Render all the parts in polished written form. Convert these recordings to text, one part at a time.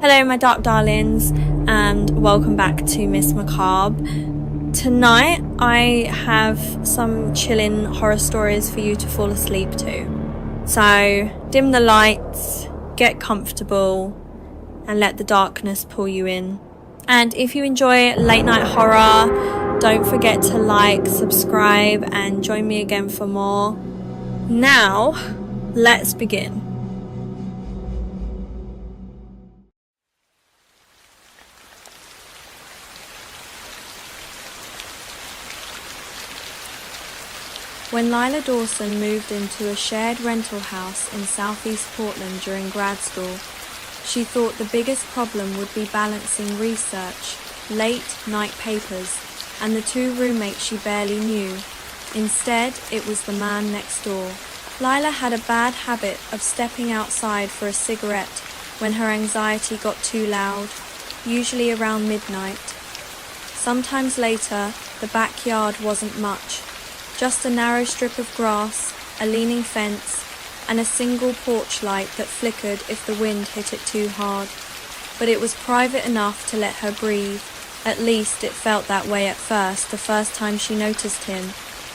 Hello my dark darlings, and welcome back to Miss Macabre. Tonight I have some chilling horror stories for you to fall asleep to. So dim the lights, get comfortable, and let the darkness pull you in. And if you enjoy late night horror, don't forget to like, subscribe, and join me again for more. Now, let's begin. When Lila Dawson moved into a shared rental house in southeast Portland during grad school, she thought the biggest problem would be balancing research, late night papers, and the two roommates she barely knew. Instead, it was the man next door. Lila had a bad habit of stepping outside for a cigarette when her anxiety got too loud, usually around midnight. Sometimes later, the backyard wasn't much. Just a narrow strip of grass, a leaning fence, and a single porch light that flickered if the wind hit it too hard. But it was private enough to let her breathe. At least it felt that way at first, the first time she noticed him.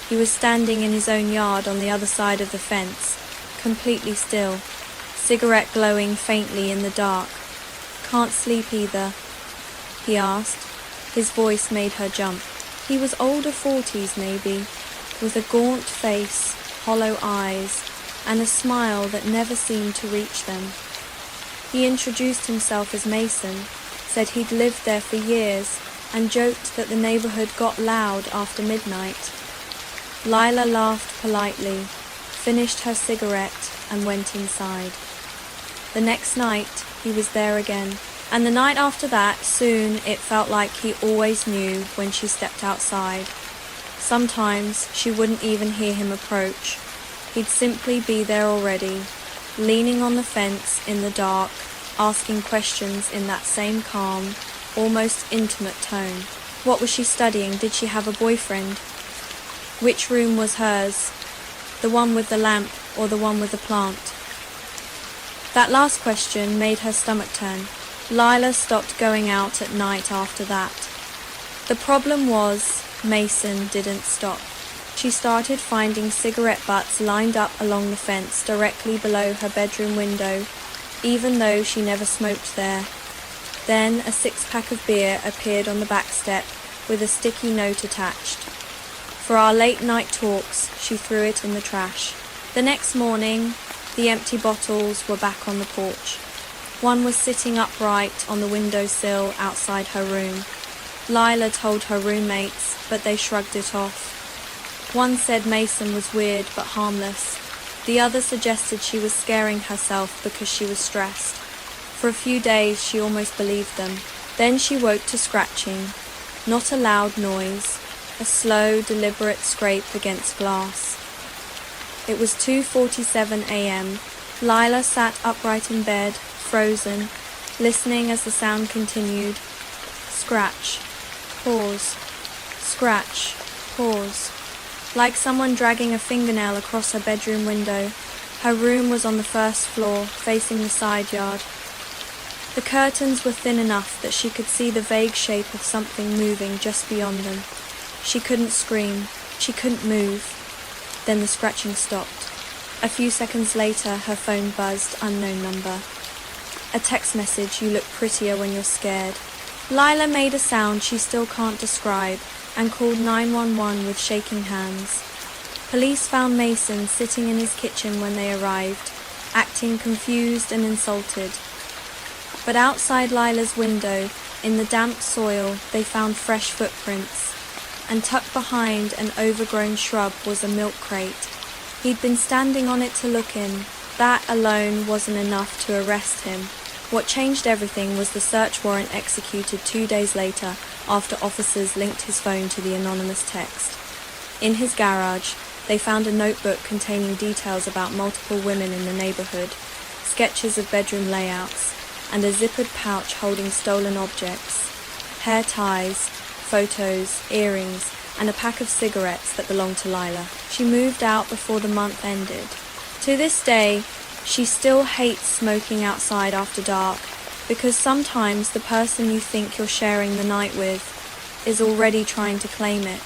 He was standing in his own yard on the other side of the fence, completely still, cigarette glowing faintly in the dark. "Can't sleep either?" he asked. His voice made her jump. He was older 40s maybe, with a gaunt face, hollow eyes, and a smile that never seemed to reach them. He introduced himself as Mason, said he'd lived there for years, and joked that the neighborhood got loud after midnight. Lila laughed politely, finished her cigarette, and went inside. The next night, he was there again, and the night after that, soon it felt like he always knew when she stepped outside. Sometimes she wouldn't even hear him approach. He'd simply be there already, leaning on the fence in the dark, asking questions in that same calm, almost intimate tone. What was she studying? Did she have a boyfriend? Which room was hers? The one with the lamp or the one with the plant? That last question made her stomach turn. Lila stopped going out at night after that. The problem was, Mason didn't stop. She started finding cigarette butts lined up along the fence directly below her bedroom window, even though she never smoked there. Then a 6-pack of beer appeared on the back step with a sticky note attached. For our late night talks, she threw it in the trash. The next morning, the empty bottles were back on the porch. One was sitting upright on the windowsill outside her room. Lila told her roommates, but they shrugged it off. One said Mason was weird but harmless. The other suggested she was scaring herself because she was stressed. For a few days she almost believed them. Then she woke to scratching. Not a loud noise, a slow, deliberate scrape against glass. It was 2:47 a.m. Lila sat upright in bed, frozen, listening as the sound continued. Scratch. Pause. Scratch. Pause. Like someone dragging a fingernail across her bedroom window. Her room was on the first floor, facing the side yard. The curtains were thin enough that she could see the vague shape of something moving just beyond them. She couldn't scream. She couldn't move. Then the scratching stopped. A few seconds later, her phone buzzed, unknown number. A text message, "You look prettier when you're scared." Lila made a sound she still can't describe and called 911 with shaking hands. Police found Mason sitting in his kitchen when they arrived, acting confused and insulted. But outside Lila's window, in the damp soil, they found fresh footprints, and tucked behind an overgrown shrub was a milk crate. He'd been standing on it to look in. That alone wasn't enough to arrest him. What changed everything was the search warrant executed 2 days later after officers linked his phone to the anonymous text. In his garage, they found a notebook containing details about multiple women in the neighborhood, sketches of bedroom layouts, and a zippered pouch holding stolen objects, hair ties, photos, earrings, and a pack of cigarettes that belonged to Lila. She moved out before the month ended. To this day, she still hates smoking outside after dark, because sometimes the person you think you're sharing the night with is already trying to claim it.